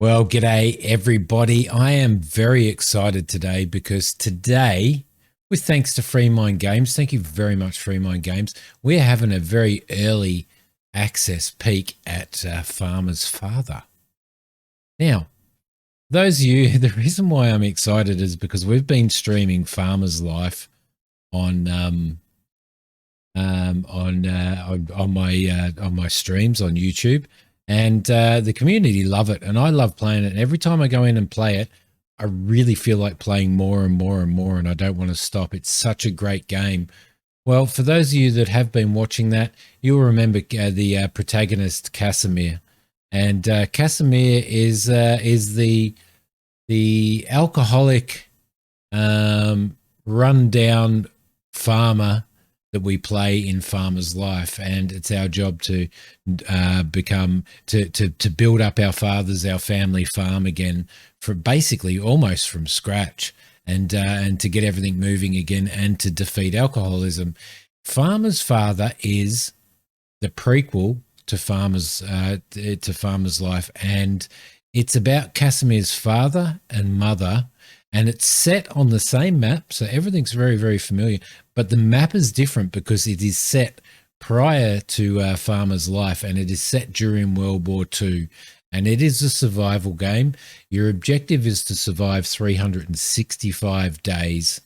Well, g'day everybody. I am very excited today because today, with thanks to Free Mind Games, thank you very much, Free Mind Games, we're having a very early access peek at Farmer's Father. Now, those of you, the reason why I'm excited is because we've been streaming Farmer's Life on my streams on YouTube. And the community love it, and I love playing it. And every time I go in and play it, I really feel like playing more and more and more, and I don't want to stop. It's such a great game. Well, for those of you that have been watching that, you'll remember the protagonist Kasimir, and Kasimir is the alcoholic, run-down farmer that we play in Farmer's Life, and it's our job to build up our family farm again, for basically almost from scratch, and to get everything moving again, and to defeat alcoholism. Farmer's Father is the prequel to Farmer's Life, and it's about Kasimir's father and mother. And it's set on the same map, so everything's very, very familiar. But the map is different because it is set prior to Farmer's Life, and it is set during World War II. And it is a survival game. Your objective is to survive 365 days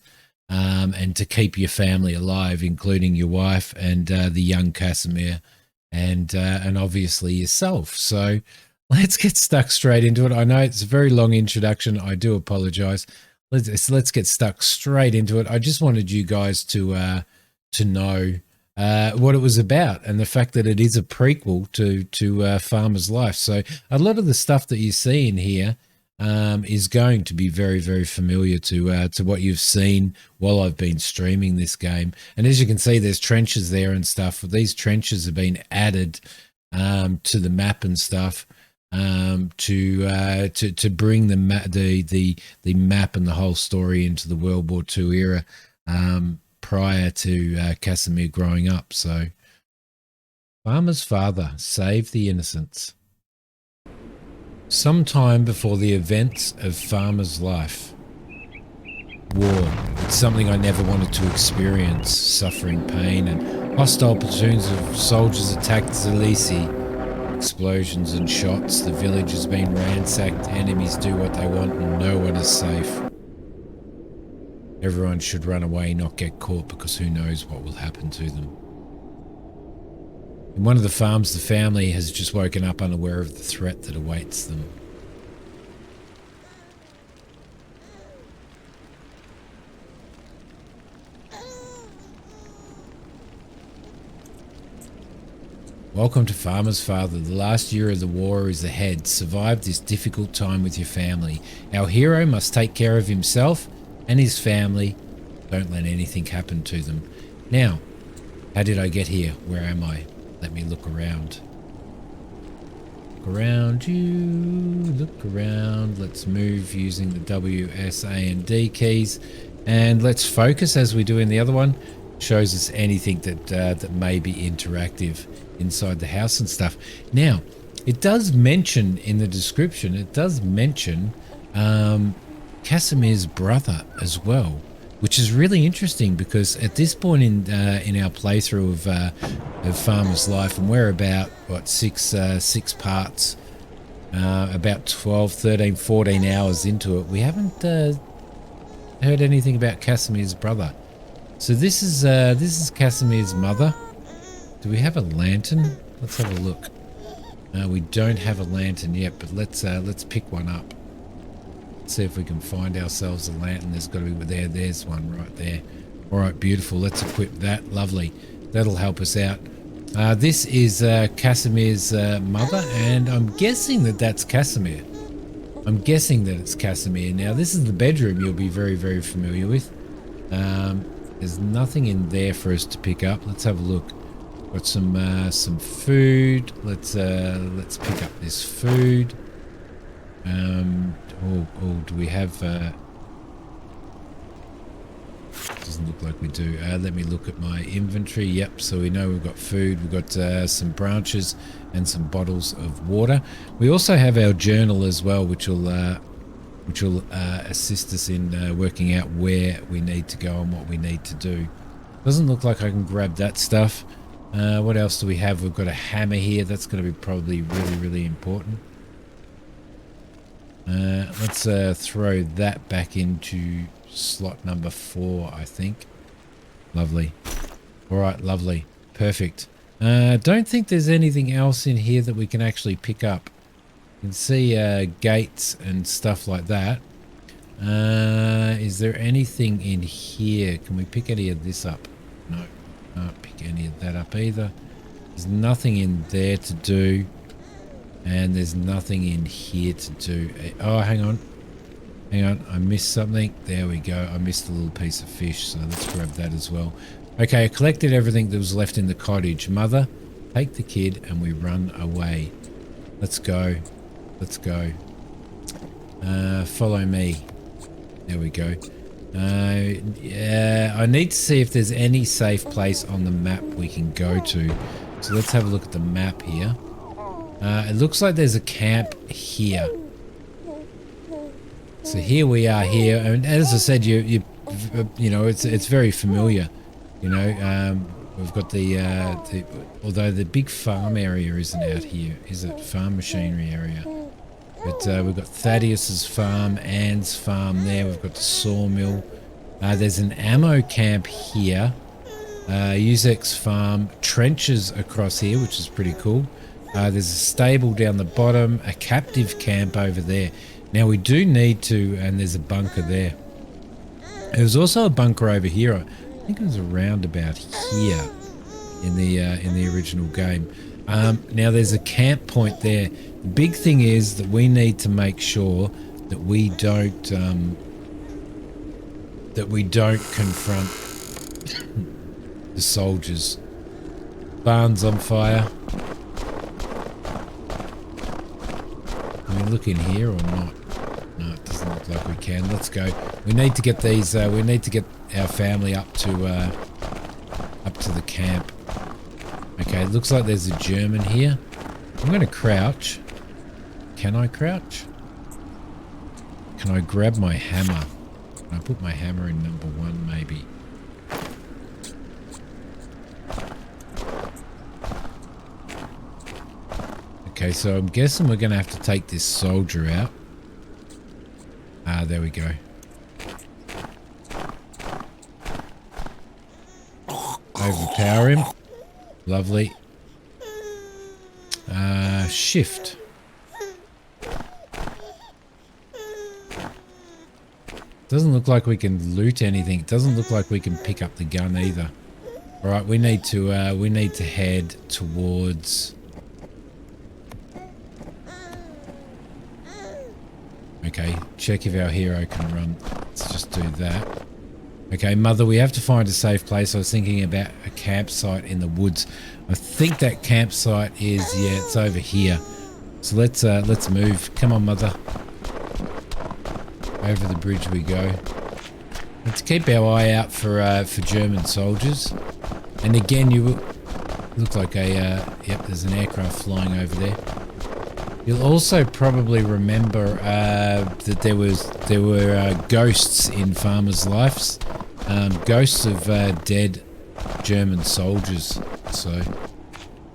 and to keep your family alive, including your wife and the young Kasimir and obviously yourself. So let's get stuck straight into it. I know it's a very long introduction. I do apologize. Let's get stuck straight into it. I just wanted you guys to know what it was about, and the fact that it is a prequel to Farmer's Life. So a lot of the stuff that you see in here is going to be very, very familiar to what you've seen while I've been streaming this game. And as you can see, there's trenches there and stuff. These trenches have been added to the map and stuff. To bring the map and the whole story into the World War II era, prior to Kasimir growing up. So, Farmer's Father, Save the Innocence. Sometime before the events of Farmer's Life, war. It's something I never wanted to experience. Suffering, pain, and hostile platoons of soldiers attacked Zalisi. Explosions and shots, the village has been ransacked, enemies do what they want, and no one is safe. Everyone should run away, not get caught, because who knows what will happen to them. In one of the farms, the family has just woken up unaware of the threat that awaits them. Welcome to Farmer's Father. The last year of the war is ahead. Survive this difficult time with your family. Our hero must take care of himself and his family. Don't let anything happen to them. Now, how did I get here? Where am I? Let me look around. Look around you. Look around. Let's move using the W, S, A, and D keys. And let's focus as we do in the other one. Shows us anything that may be interactive inside the house and stuff. Now, it does mention in the description, it does mention Kasimir's brother as well, which is really interesting because at this point in our playthrough of Farmer's Life, and we're about what six parts, about 12, 13, 14 hours into it, we haven't heard anything about Kasimir's brother. So this is Kasimir's mother. Do we have a lantern? Let's have a look. We don't have a lantern yet, but let's pick one up. Let's see if we can find ourselves a lantern. There's got to be there. There's one right there. All right, beautiful. Let's equip that. Lovely. That'll help us out. This is Kasimir's mother, and I'm guessing that that's Kasimir. I'm guessing that it's Kasimir. Now, this is the bedroom you'll be very, very familiar with. There's nothing in there for us to pick up. Let's have a look. Got some food. Let's pick up this food. Do we have Doesn't look like we do. Let me look at my inventory. Yep, so we know we've got food. We've got some branches and some bottles of water. We also have our journal as well, which will assist us in working out where we need to go and what we need to do. Doesn't look like I can grab that stuff. What else do we have? We've got a hammer here. That's going to be probably really important. Let's throw that back into slot number 4, I think. Lovely. All right, lovely. Perfect. Don't think there's anything else in here that we can actually pick up. You can see gates and stuff like that. Is there anything in here? Can we pick any of this up? No, can't pick any of that up either. There's nothing in there to do. And there's nothing in here to do. Oh, hang on. Hang on, I missed something. There we go. I missed a little piece of fish, so let's grab that as well. Okay, I collected everything that was left in the cottage. Mother, take the kid and we run away. Let's go. Let's go. Follow me. There we go. Yeah, I need to see if there's any safe place on the map we can go to. So let's have a look at the map here. It looks like there's a camp here. So here we are here, and as I said, you know, it's very familiar. You know, we've got the although the big farm area isn't out here, is it? Farm machinery area. But we've got Thaddeus's farm, Anne's farm there. We've got the sawmill. There's an ammo camp here. Uzek's farm, trenches across here, which is pretty cool. There's a stable down the bottom, a captive camp over there. Now we do need to, and there's a bunker there. There's also a bunker over here. I think it was around about here in the original game. Now there's a camp point there. The big thing is that we need to make sure that we don't confront the soldiers. Barn's on fire. Can we look in here or not? No, it doesn't look like we can. Let's go. We need to get these. We need to get our family up to the camp. Okay, it looks like there's a German here. I'm going to crouch. Can I crouch? Can I grab my hammer? Can I put my hammer in number 1, maybe? Okay, so I'm guessing we're going to have to take this soldier out. Ah, there we go. Overpower him. Lovely. Shift. Doesn't look like we can loot anything. Doesn't look like we can pick up the gun either. All right, we need to head towards. Okay, check if our hero can run. Let's just do that. Okay, Mother, we have to find a safe place. I was thinking about a campsite in the woods. I think that campsite is, yeah, it's over here. So let's move. Come on, Mother. Over the bridge we go. Let's keep our eye out for German soldiers. And again, you look like a yep, there's an aircraft flying over there. You'll also probably remember that there were ghosts in farmers' lives, ghosts of dead German soldiers. So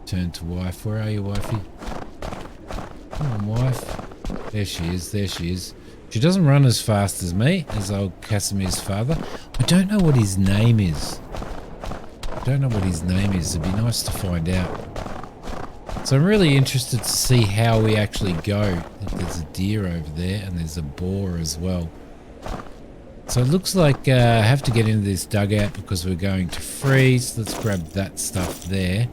turn to wife. Where are you, wifey? Come on, wife. There she is. There she is. She doesn't run as fast as me, as old Kasimir's father. I don't know what his name is. I don't know what his name is. It'd be nice to find out. So I'm really interested to see how we actually go. Look, there's a deer over there and there's a boar as well. So it looks like I have to get into this dugout because we're going to freeze. Let's grab that stuff there.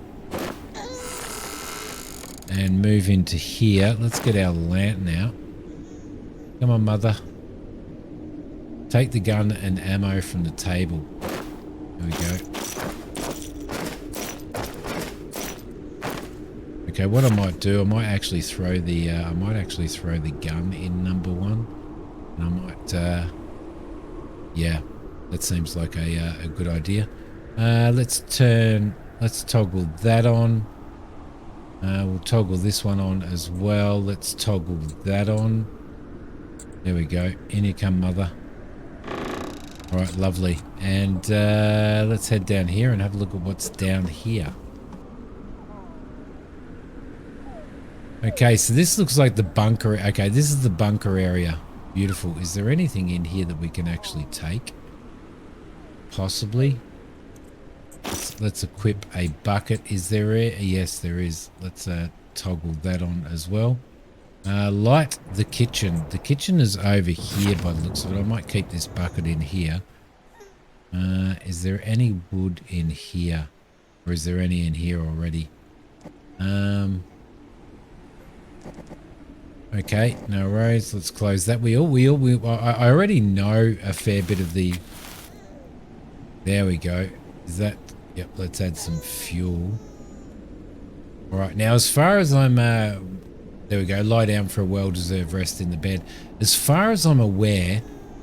And move into here. Let's get our lantern out. Come on, Mother. Take the gun and ammo from the table. There we go. Okay, what I might do, I might actually throw the gun in number 1, and I might, yeah, That seems like a good idea. Let's toggle that on. We'll toggle this one on as well. Let's toggle that on. There we go. In you come, mother. All right, lovely. And let's head down here and have a look at what's down here. Okay, so this looks like the bunker. Okay, this is the bunker area. Beautiful. Is there anything in here that we can actually take? Possibly. Let's equip a bucket. Is there a... Yes, there is. Let's toggle that on as well. Light the kitchen. The kitchen is over here by the looks of it. I might keep this bucket in here. Is there any wood in here? Or is there any in here already? Okay, no worries. Let's close that. I already know a fair bit of the... There we go. Is that... Yep, let's add some fuel. All right, now as far as I'm... there we go. Lie down for a well-deserved rest in the bed. As far as I'm aware,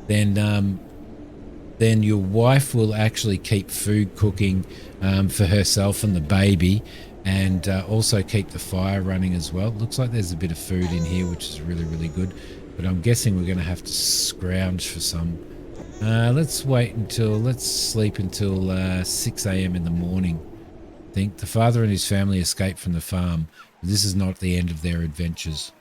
then your wife will actually keep food cooking for herself and the baby, and also keep the fire running as well. Looks like there's a bit of food in here, which is really, really good. But I'm guessing we're going to have to scrounge for some. Let's sleep until 6 a.m. in the morning. I think the father and his family escaped from the farm. But this is not the end of their adventures.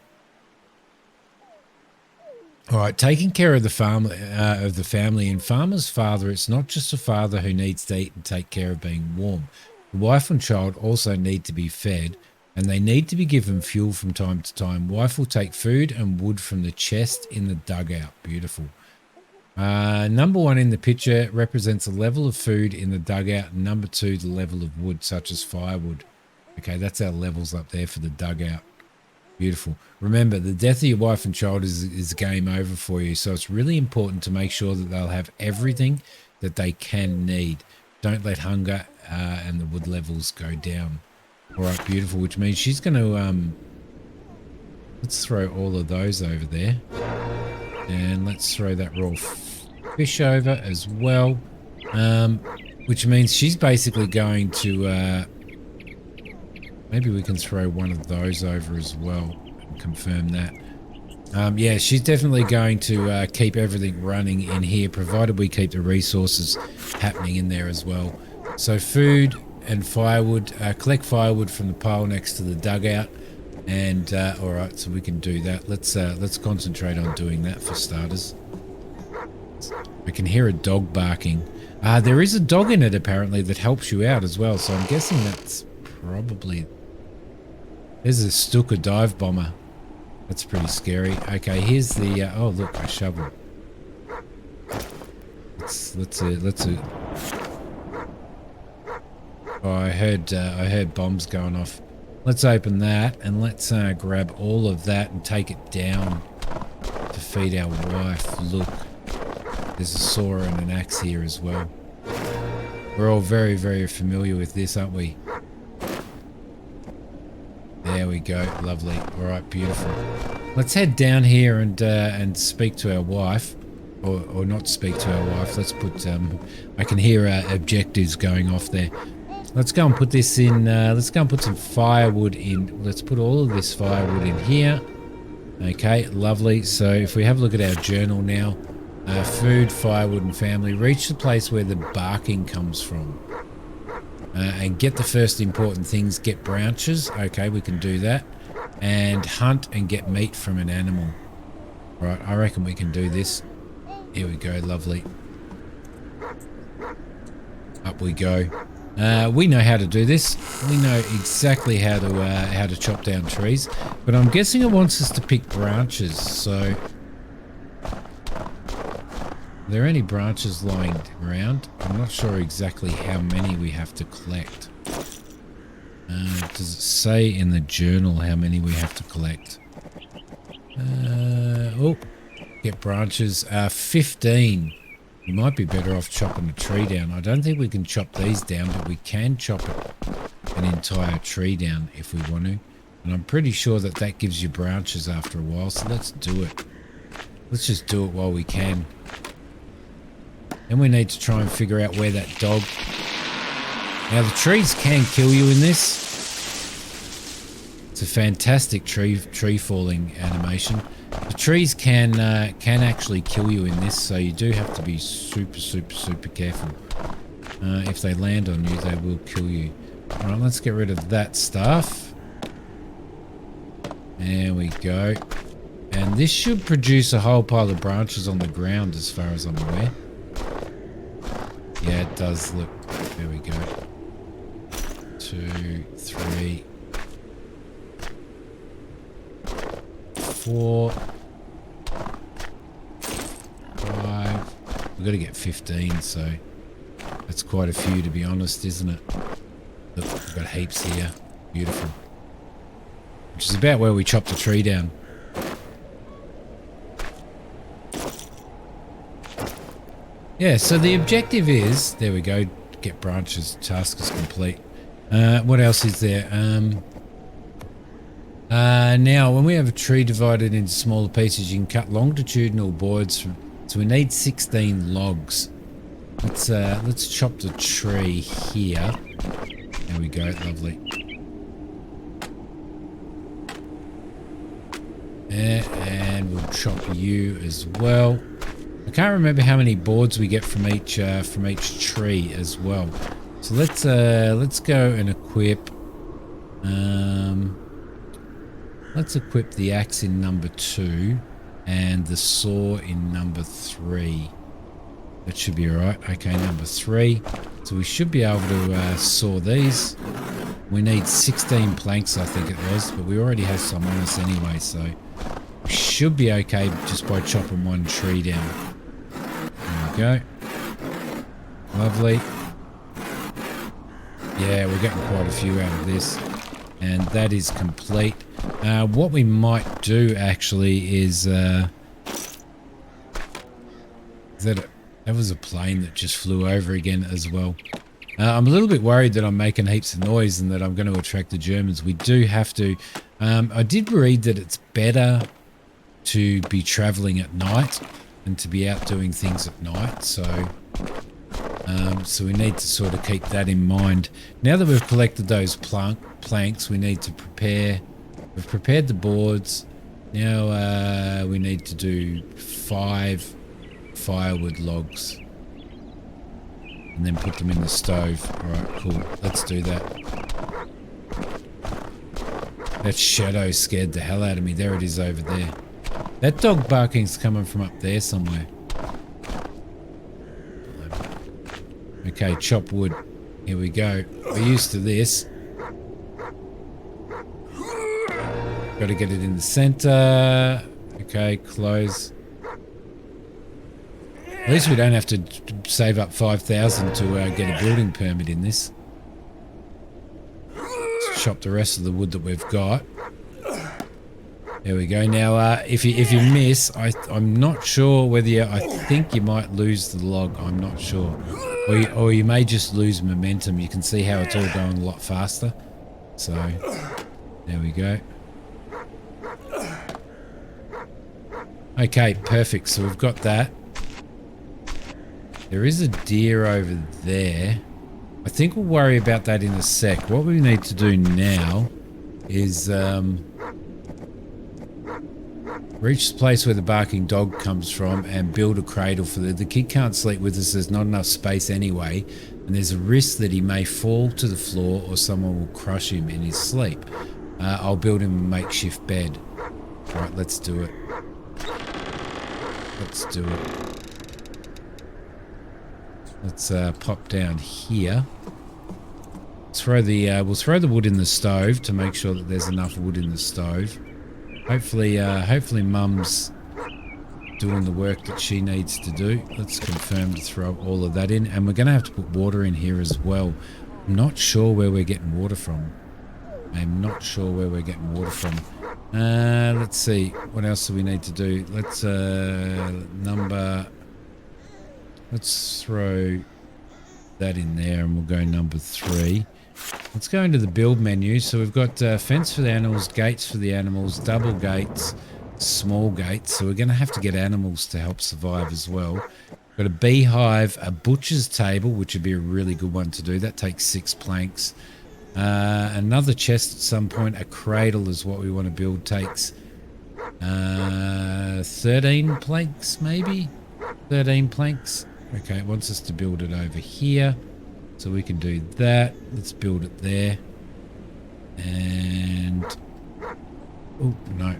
All right, taking care of the family and farmer's father, it's not just a father who needs to eat and take care of being warm. The wife and child also need to be fed, and they need to be given fuel from time to time. Wife will take food and wood from the chest in the dugout. Beautiful. Number 1 in the picture represents a level of food in the dugout, and number 2, the level of wood, such as firewood. Okay, that's our levels up there for the dugout. Beautiful. Remember, the death of your wife and child is game over for you, so it's really important to make sure that they'll have everything that they can need. Don't let hunger and the wood levels go down. All right, beautiful, which means she's going to... let's throw all of those over there. And let's throw that raw fish over as well. Which means she's basically going to... maybe we can throw one of those over as well and confirm that. Yeah, she's definitely going to keep everything running in here, provided we keep the resources happening in there as well. So food and firewood, collect firewood from the pile next to the dugout. And all right, so we can do that. Let's concentrate on doing that for starters. I can hear a dog barking. There is a dog in it apparently that helps you out as well. So I'm guessing that's probably... There's a Stuka dive bomber. That's pretty scary. Okay, here's the... oh look, a shovel. Let's oh, I heard bombs going off. Let's open that and let's grab all of that and take it down to feed our wife. Look, there's a saw and an axe here as well. We're all very, very familiar with this, aren't we? There we go. Lovely. All right, beautiful. Let's head down here and speak to our wife, or not speak to our wife. Let's put. I can hear objectives going off there. Let's go and put this in. Let's go and put some firewood in. Let's put all of this firewood in here. Okay, lovely. So if we have a look at our journal now, food, firewood, and family. Reach the place where the barking comes from. And get the first important things. Get branches. Okay, we can do that. And hunt and get meat from an animal. All right, I reckon we can do this. Here we go, lovely. Up we go. We know how to do this. We know exactly how to chop down trees. But I'm guessing it wants us to pick branches. So, are there any branches lying around? I'm not sure exactly how many we have to collect. Does it say in the journal how many we have to collect? Oh, get branches. 15. You might be better off chopping a tree down. I don't think we can chop these down, but we can chop an entire tree down if we want to. And I'm pretty sure that that gives you branches after a while, so let's do it. Let's just do it while we can. Then we need to try and figure out where that dog... Now, the trees can kill you in this. It's a fantastic tree falling animation. The trees can actually kill you in this, so you do have to be super, super, super careful. If they land on you, they will kill you. All right, let's get rid of that stuff. There we go. And this should produce a whole pile of branches on the ground as far as I'm aware. Yeah, it does. Look, there we go. 2, 3, 4, 5. We've got to get 15, so that's quite a few, to be honest, isn't it? Look, we've got heaps here. Beautiful. Which is about where we chopped the tree down. Yeah, so the objective is, there we go, get branches, task is complete. What else is there? Now, when we have a tree divided into smaller pieces, you can cut longitudinal boards from, so we need 16 logs. Let's chop the tree here. There we go, lovely. And we'll chop you as well. I can't remember how many boards we get from each tree as well. So let's go and equip. Let's equip the axe in number 2 and the saw in number 3. That should be alright. Okay, number 3. So we should be able to saw these. We need 16 planks, I think it was, but we already have some on us anyway, so we should be okay just by chopping one tree down. There we go. Lovely. Yeah, we're getting quite a few out of this. And that is complete. What we might do actually is... that was a plane that just flew over again as well. I'm a little bit worried that I'm making heaps of noise and that I'm going to attract the Germans. We do have to... I did read that it's better to be travelling at night and to be out doing things at night. So we need to sort of keep that in mind. Now that we've collected those planks, we need to prepare... We've prepared the boards. Now we need to do 5 firewood logs. And then put them in the stove. Alright, cool. Let's do that. That shadow scared the hell out of me. There it is over there. That dog barking's coming from up there somewhere. Okay, chop wood. Here we go. We're used to this. Got to get it in the center. Okay, close. At least we don't have to save up 5,000 to get a building permit in this. Let's chop the rest of the wood that we've got. There we go. Now, if you miss, I'm not sure whether I think you might lose the log. I'm not sure. Or you may just lose momentum. You can see how it's all going a lot faster. So, there we go. Okay, perfect. So we've got that. There is a deer over there. I think we'll worry about that in a sec. What we need to do now is reach the place where the barking dog comes from and build a cradle for the kid can't sleep with us. There's not enough space anyway. And there's a risk that he may fall to the floor or someone will crush him in his sleep. I'll build him a makeshift bed. All right, let's do it. Let's do it. Let's pop down here. Let's throw the we'll throw the wood in the stove to make sure that there's enough wood in the stove. Hopefully Mum's doing the work that she needs to do. Let's confirm to throw all of that in, and we're going to have to put water in here as well. I'm not sure where we're getting water from. I'm not sure where we're getting water from. Let's see. What else do we need to do? Let's Let's throw that in there and we'll go number 3. Let's go into the build menu. So we've got fence for the animals, gates for the animals, double gates, small gates. So we're going to have to get animals to help survive as well. Got a beehive, a butcher's table, which would be a really good one to do. That takes 6 planks. Another chest at some point. A cradle is what we want to build. Takes 13 planks, maybe? 13 planks. Okay, it wants us to build it over here. So we can do that. Let's build it there. And... oh, no.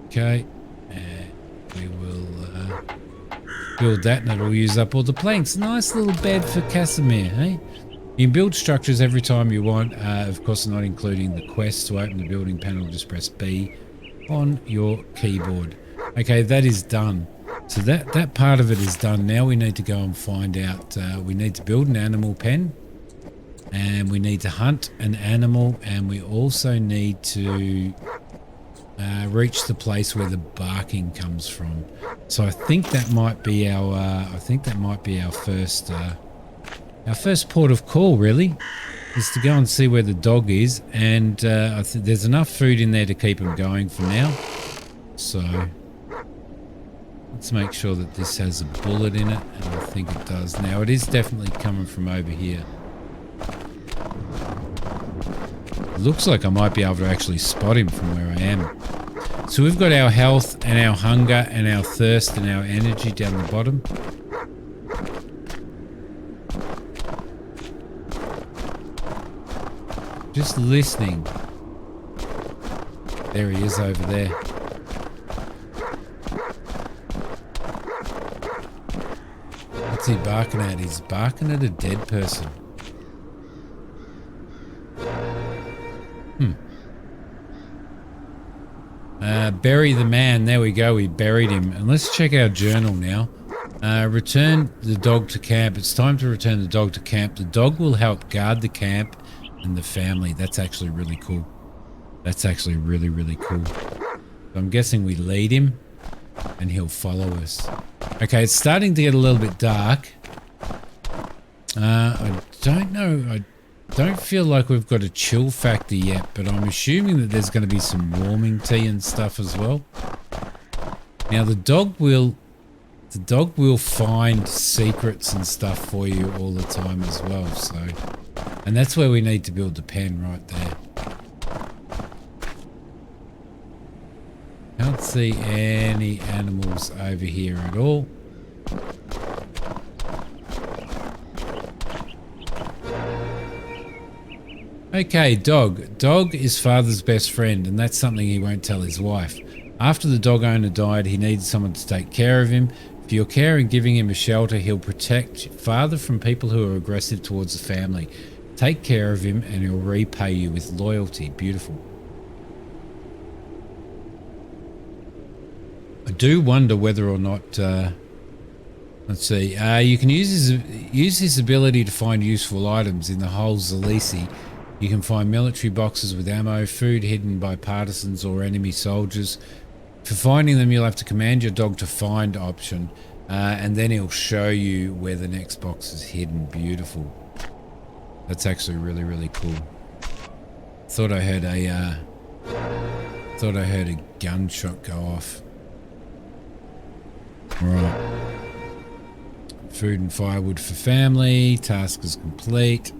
Okay, and we will build that, and it'll use up all the planks. Nice little bed for Kasimir, hey? You can build structures every time you want, of course not including the quest. To open the building panel, just press B on your keyboard. Okay, that is done. So that part of it is done. Now we need to go and find out, we need to build an animal pen, and we need to hunt an animal, and we also need to reach the place where the barking comes from. So I think that might be our first port of call, really, is to go and see where the dog is. And I think there's enough food in there to keep him going for now. So let's make sure that this has a bullet in it, and I think it does. Now it is definitely coming from over here. It looks like I might be able to actually spot him from where I am. So we've got our health and our hunger and our thirst and our energy down the bottom. Just listening. There he is over there. What's he barking at? He's barking at a dead person. Bury the man. There we go. We buried him. And let's check our journal now. Return the dog to camp. It's time to return the dog to camp. The dog will help guard the camp and the family. That's actually really cool. That's actually really, really cool. So I'm guessing we lead him and he'll follow us. Okay, it's starting to get a little bit dark. I don't know. I don't feel like we've got a chill factor yet, but I'm assuming that there's going to be some warming tea and stuff as well. Now the dog will find secrets and stuff for you all the time as well. So, and that's where we need to build the pen, right there. Can't see any animals over here at all. Okay, dog. Dog is father's best friend, and that's something he won't tell his wife. After the dog owner died, he needed someone to take care of him. For your care and giving him a shelter, he'll protect father from people who are aggressive towards the family. Take care of him, and he'll repay you with loyalty. Beautiful. I do wonder whether or not... let's see. You can use his ability to find useful items in the whole Zalisi. You can find military boxes with ammo, food hidden by partisans or enemy soldiers. For finding them, you'll have to command your dog to find option, and then he'll show you where the next box is hidden. Beautiful. That's actually really, really cool. Thought I heard a gunshot go off. Right. Food and firewood for family. Task is complete.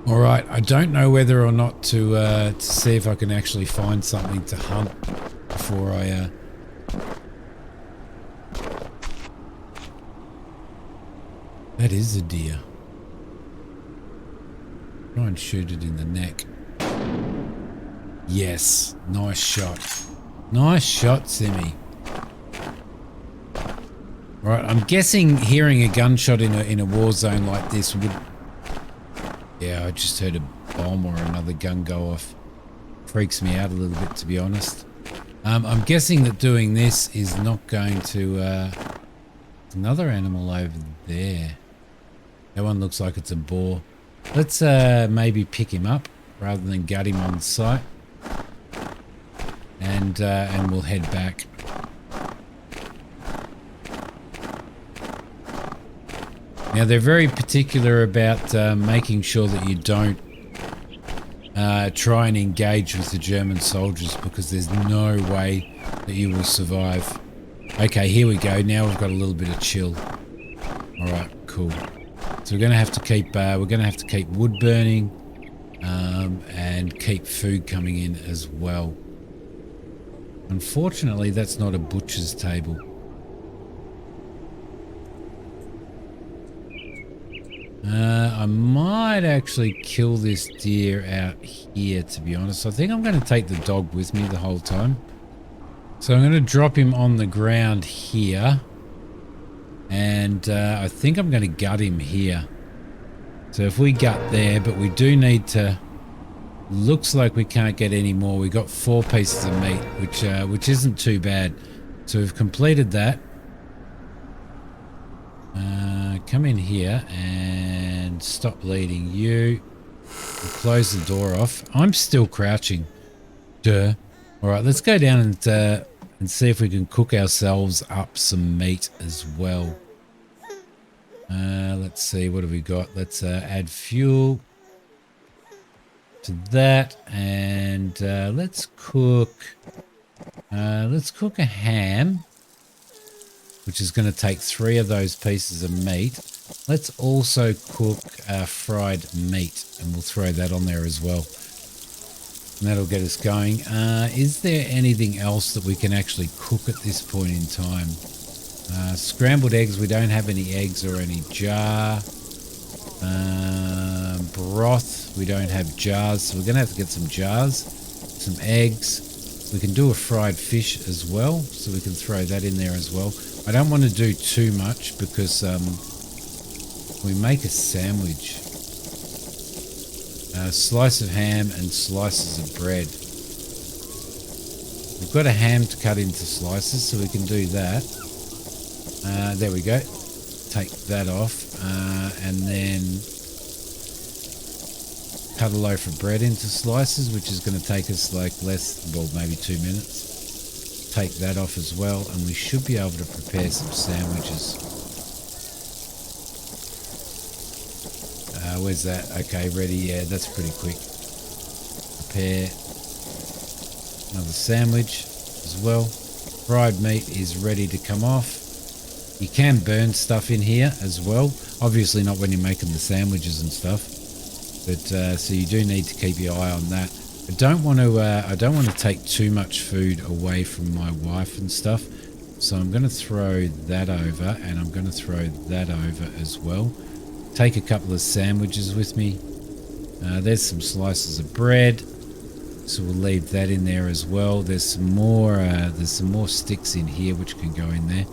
All right, I don't know whether or not to see if I can actually find something to hunt before I... That is a deer. Try and shoot it in the neck. Yes, nice shot. Nice shot, Simi. Right, I'm guessing hearing a gunshot in a war zone like this would... Yeah, I just heard a bomb or another gun go off. Freaks me out a little bit, to be honest. I'm guessing that doing this is not going to... another animal over there. That one looks like it's a boar. Let's maybe pick him up rather than gut him on site. And we'll head back. Now they're very particular about making sure that you don't try and engage with the German soldiers, because there's no way that you will survive. Okay, here we go. Now we've got a little bit of chill. All right, cool. So we're going to have to keep wood burning and keep food coming in as well. Unfortunately, that's not a butcher's table. I might actually kill this deer out here, to be honest. I think I'm going to take the dog with me the whole time. So I'm going to drop him on the ground here. And I think I'm going to gut him here. So if we gut there, but we do need to... Looks like we can't get any more. We got 4 pieces of meat, which isn't too bad. So we've completed that. Come in here and stop leading you. We'll close the door off. I'm still crouching. Duh. All right, let's go down and see if we can cook ourselves up some meat as well. Let's see, what have we got? Let's add fuel to that, and let's cook a ham, which is going to take 3 of those pieces of meat. Let's also cook fried meat, and we'll throw that on there as well. And that'll get us going. Is there anything else that we can actually cook at this point in time? Scrambled eggs, we don't have any eggs or any jar. Broth, we don't have jars, so we're going to have to get some jars, some eggs. We can do a fried fish as well, so we can throw that in there as well. I don't want to do too much because we make a sandwich. A slice of ham and slices of bread. We've got a ham to cut into slices, so we can do that. There we go. Take that off, and then cut a loaf of bread into slices, which is going to take us like maybe 2 minutes. Take that off as well, and we should be able to prepare some sandwiches. Where's that? Okay, ready. Yeah, that's pretty quick. Prepare another sandwich as well. Fried meat is ready to come off. You can burn stuff in here as well. Obviously not when you're making the sandwiches and stuff. But so you do need to keep your eye on that. I don't want to take too much food away from my wife and stuff. So I'm going to throw that over, and I'm going to throw that over as well. Take a couple of sandwiches with me. There's some slices of bread, so we'll leave that in there as well. There's some more sticks in here which can go in there,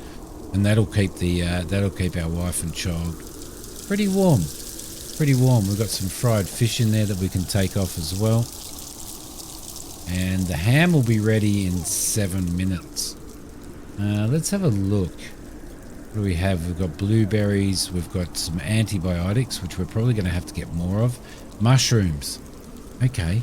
and that'll keep our wife and child pretty warm. Pretty warm. We've got some fried fish in there that we can take off as well, and the ham will be ready in 7 minutes. Let's have a look. What do we have? We've got blueberries. We've got some antibiotics, which we're probably going to have to get more of. Mushrooms. Okay.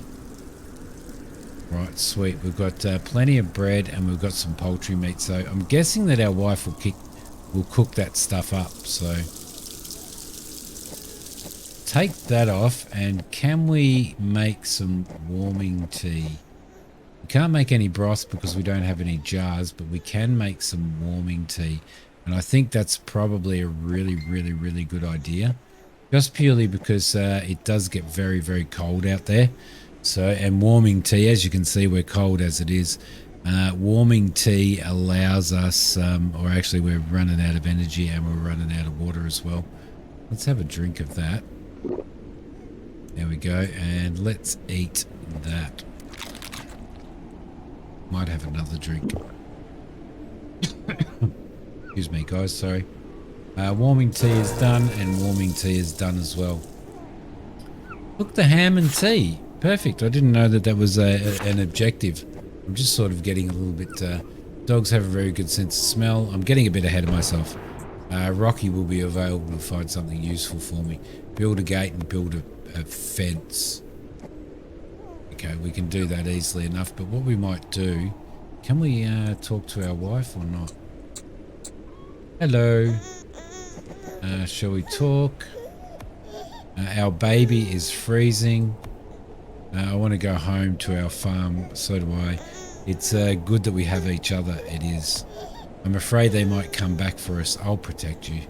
Right, sweet. We've got plenty of bread, and we've got some poultry meat. So I'm guessing that our wife will cook that stuff up. So take that off, and can we make some warming tea? We can't make any broth because we don't have any jars, but we can make some warming tea. And I think that's probably a really, really, really good idea. Just purely because it does get very, very cold out there. So, and warming tea, as you can see, we're cold as it is. Warming tea allows us, or actually we're running out of energy and we're running out of water as well. Let's have a drink of that. There we go. And let's eat that. Might have another drink. Excuse me, guys, sorry. Warming tea is done, and warming tea is done as well. Look, the ham and tea. Perfect. I didn't know that was an objective. I'm just sort of getting a little bit... dogs have a very good sense of smell. I'm getting a bit ahead of myself. Rocky will be available to find something useful for me. Build a gate and build a fence. Okay, we can do that easily enough, but what we might do... Can we talk to our wife or not? Hello. Shall we talk? Our baby is freezing. I want to go home to our farm. So do I. It's good that we have each other. It is. I'm afraid they might come back for us. I'll protect you.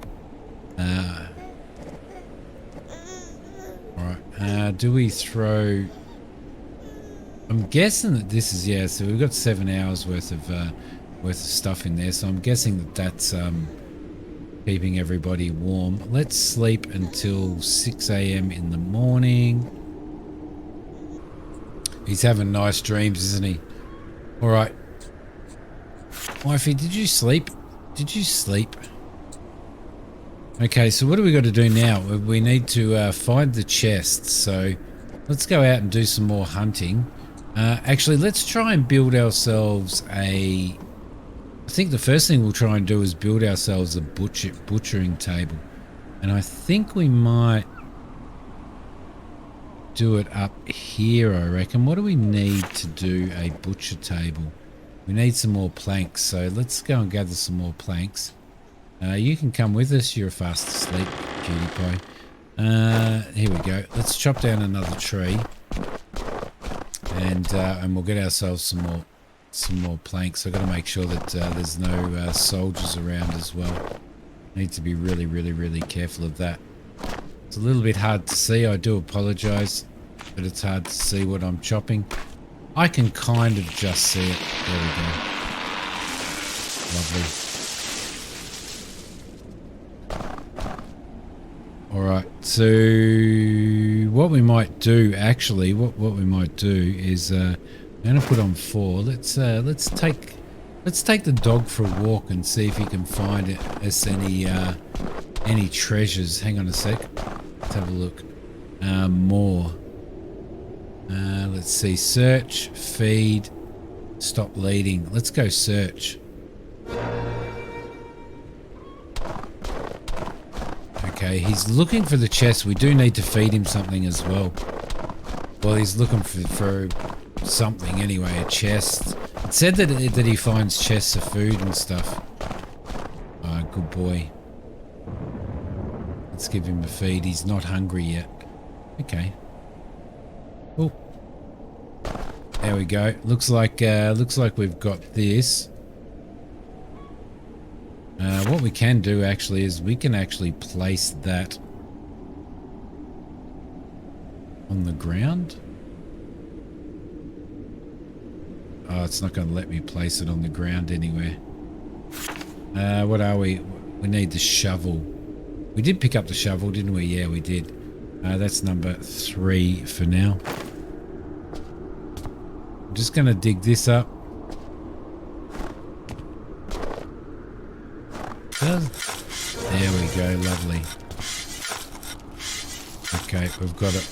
Alright. Do we throw... I'm guessing that this is... Yeah, so we've got 7 hours worth of stuff in there. So I'm guessing that that's keeping everybody warm. Let's sleep until 6 a.m. in the morning. He's having nice dreams, isn't he? Alright. Wifey, did you sleep? Did you sleep? Okay, so what do we got to do now? We need to find the chests. So let's go out and do some more hunting. Actually, let's try and build ourselves a... I think the first thing we'll try and do is build ourselves a butchering table. And I think we might do it up here, I reckon. What do we need to do a butcher table? We need some more planks, so let's go and gather some more planks. You can come with us. You're fast asleep, cutie pie. Here we go. Let's chop down another tree, and we'll get ourselves some more planks. I've got to make sure that there's no soldiers around as well. Need to be really, really, really careful of that. It's a little bit hard to see. I do apologise, but it's hard to see what I'm chopping. I can kind of just see it. There we go. Lovely. Alright, so what we might do actually, what we might do is I'm gonna put on 4. Let's take the dog for a walk and see if he can find us any treasures. Hang on a sec. Let's have a look. More. Let's see. Search, feed, stop leading. Let's go search. Okay, he's looking for the chest. We do need to feed him something as well. Well, he's looking for something anyway, a chest. It said that he finds chests of food and stuff. Good boy. Let's give him a feed. He's not hungry yet. Okay. Oh. There we go. Looks like we've got this. What we can do actually is we can actually place that on the ground. Oh, it's not going to let me place it on the ground anywhere. What are we? We need the shovel. We did pick up the shovel, didn't we? Yeah, we did. That's number 3 for now. I'm just going to dig this up. There we go, lovely. Okay, we've got it.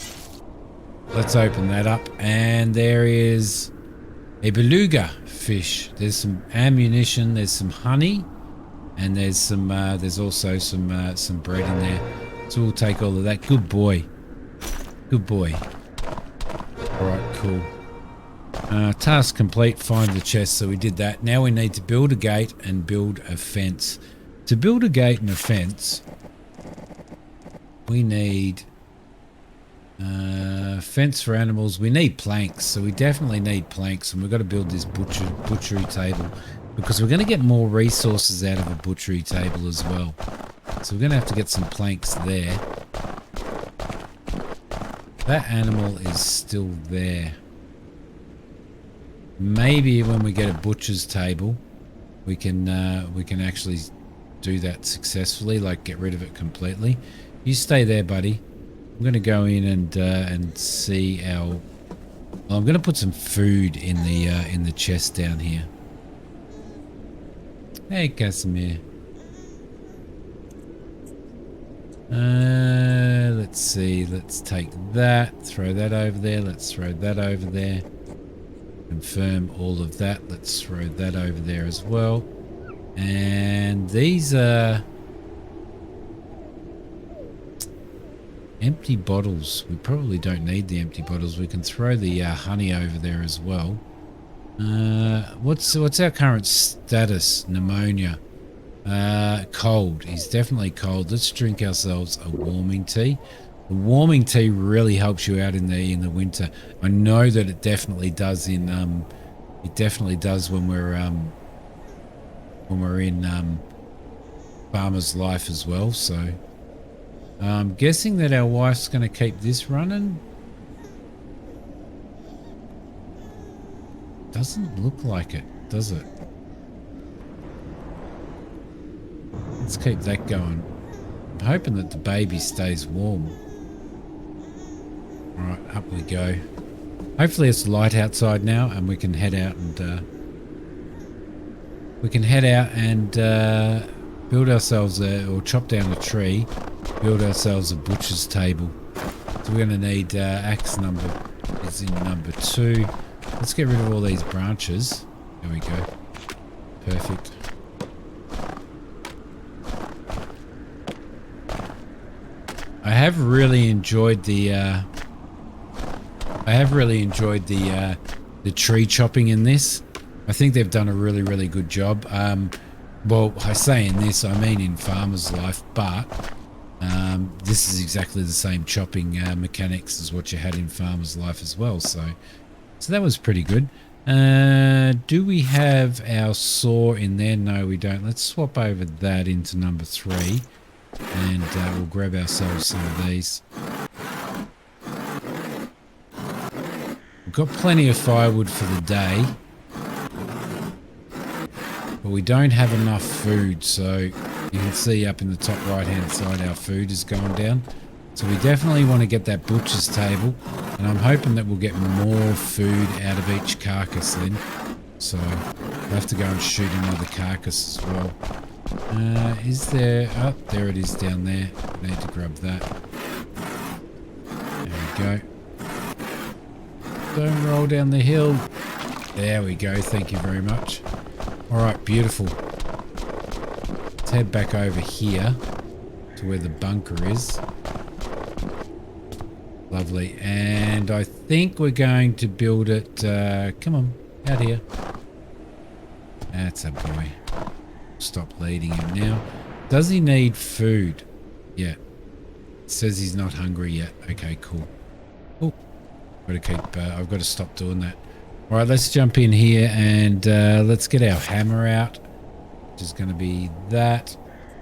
Let's open that up, and there is a beluga fish. There's some ammunition, there's some honey, and there's also some bread in there. So we'll take all of that. Good boy. Good boy. Alright, cool. Task complete, find the chest, so we did that. Now we need to build a gate and build a fence. To build a gate and a fence, we need fence for animals. We need planks, so we definitely need planks, and we've got to build this butchery table because we're going to get more resources out of a butchery table as well. So we're going to have to get some planks there. That animal is still there. Maybe when we get a butcher's table, we can actually do that successfully, like get rid of it completely. You stay there, buddy. I'm going to go in and see our... Well, I'm going to put some food in the chest down here. Hey, Kasimir. Let's see. Let's take that. Throw that over there. Let's throw that over there. Confirm all of that. Let's throw that over there as well. And these are Empty bottles. We probably don't need the empty bottles. We can throw the honey over there as well. What's our current status? Pneumonia. Cold. He's definitely cold. Let's drink ourselves a warming tea. The warming tea really helps you out in the winter. I know that it definitely does in it definitely does when we're in farmer's life as well. So I'm guessing that our wife's going to keep this running. Doesn't look like it, does it? Let's keep that going. I'm hoping that the baby stays warm. Alright, up we go. Hopefully it's light outside now and we can head out and build ourselves or chop down a tree, build ourselves a butcher's table. So we're going to need axe number is in number 2. Let's get rid of all these branches. There we go. Perfect. I have really enjoyed the tree chopping in this. I think they've done a really good job. Well, I say in this, I mean in farmer's life, but this is exactly the same chopping mechanics as what you had in farmer's life as well. So that was pretty good. Do we have our saw in there? No, we don't. Let's swap over that into number 3. And we'll grab ourselves some of these. We've got plenty of firewood for the day. But we don't have enough food, so you can see up in the top right hand side our food is going down. So we definitely want to get that butcher's table, and I'm hoping that we'll get more food out of each carcass then. So we'll have to go and shoot another carcass as well. Is there... Oh, there it is down there. I need to grab that. There we go. Don't roll down the hill. There we go. Thank you very much. Alright, beautiful. Let's head back over here to where the bunker is. Lovely. And I think we're going to build it... come on, out here. That's a boy. Stop leading him now. Does he need food? Yeah. It says he's not hungry yet. Okay, cool. Oh, I've got to stop doing that. All right, let's jump in here and let's get our hammer out, which is going to be that.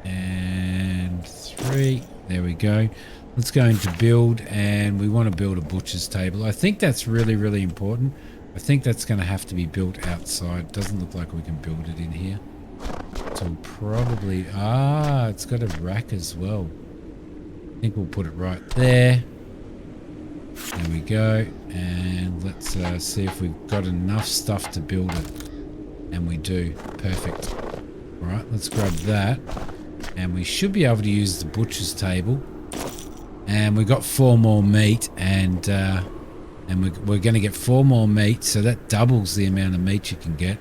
And 3. There we go. Let's go into build, and we want to build a butcher's table. I think that's really important. I think that's going to have to be built outside. Doesn't look like we can build it in here. So we'll probably... Ah, it's got a rack as well. I think we'll put it right there. There we go. And let's see if we've got enough stuff to build it. And we do. Perfect. Alright, let's grab that. And we should be able to use the butcher's table. And we've got 4 more meat. And we're going to get 4 more meat. So that doubles the amount of meat you can get.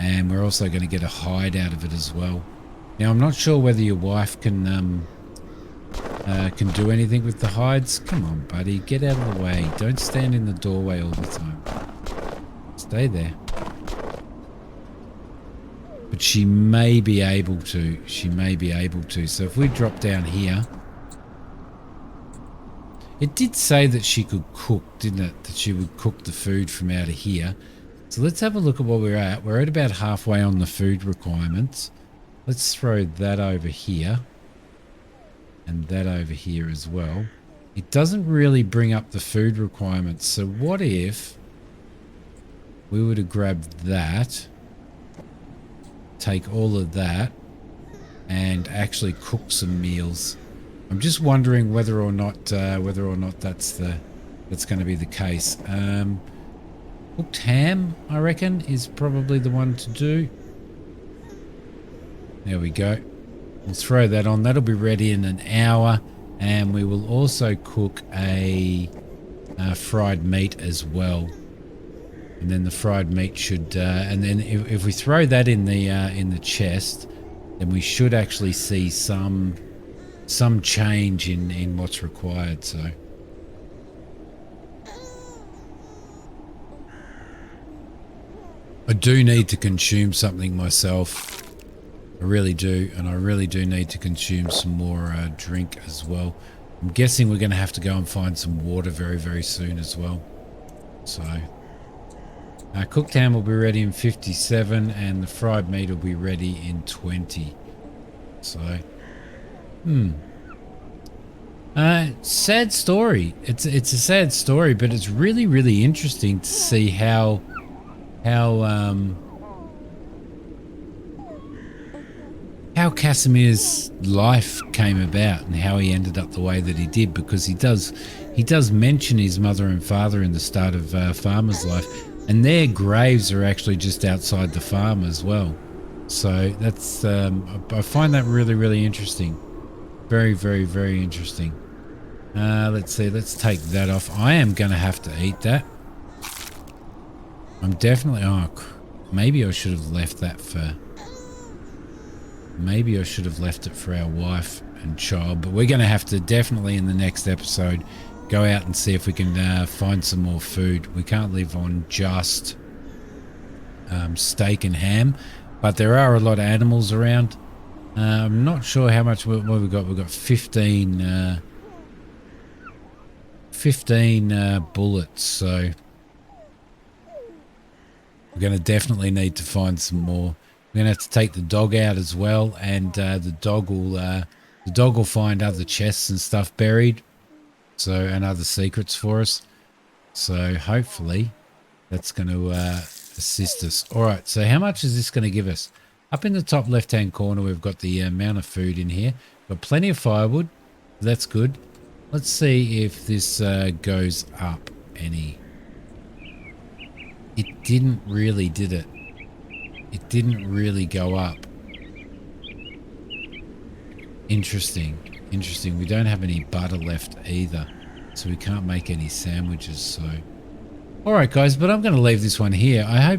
And we're also going to get a hide out of it as well. Now, I'm not sure whether your wife can do anything with the hides. Come on, buddy. Get out of the way. Don't stand in the doorway all the time. Stay there. But she may be able to. She may be able to. So if we drop down here... It did say that she could cook, didn't it? That she would cook the food from out of here. So let's have a look at where we're at. We're at about halfway on the food requirements. Let's throw that over here. And that over here as well. It doesn't really bring up the food requirements. So what if we were to grab that, take all of that, and actually cook some meals? I'm just wondering whether or not that's going to be the case. Cooked ham, I reckon, is probably the one to do. There we go. We'll throw that on. That'll be ready in an hour. And we will also cook a fried meat as well. And then the fried meat should... and then if we throw that in the chest, then we should actually see some some change in what's required. So I do need to consume something myself. I really do, and I really do need to consume some more drink as well. I'm guessing we're going to have to go and find some water very, very soon as well. So cooked ham will be ready in 57, and the fried meat will be ready in 20. So, sad story. It's a sad story, but it's really, really interesting to see how Kasimir's life came about and how he ended up the way that he did, because he does mention his mother and father in the start of Farmer's life, and their graves are actually just outside the farm as well. So that's I find that really, really interesting. Very, very, very interesting. Let's see, let's take that off. I am going to have to eat that. I'm definitely, maybe I should have left that for, maybe I should have left it for our wife and child, but we're going to have to definitely in the next episode go out and see if we can find some more food. We can't live on just steak and ham, but there are a lot of animals around. I'm not sure how much what we've got. We've got 15 bullets, so we're going to definitely need to find some more. We're going to have to take the dog out as well, and the dog will find other chests and stuff buried, so, and other secrets for us. So hopefully that's going to assist us. All right, so how much is this going to give us? Up in the top left-hand corner, we've got the amount of food in here. Got plenty of firewood. That's good. Let's see if this goes up any. It didn't really, did it? It didn't really go up. Interesting. Interesting. We don't have any butter left either, so we can't make any sandwiches. So, all right, guys. But I'm going to leave this one here. I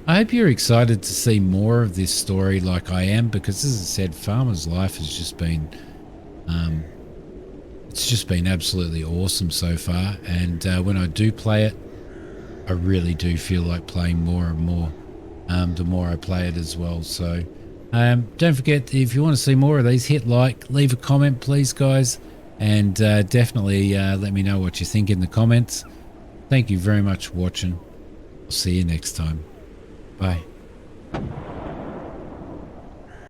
hope you're excited to see more of this story, like I am, because as I said, Farmer's Life has just been, it's just been absolutely awesome so far. And when I do play it, I really do feel like playing more and more. The more I play it as well. So don't forget, if you want to see more of these, hit like, leave a comment please guys, and definitely let me know what you think in the comments. Thank you very much for watching. I'll see you next time. Bye.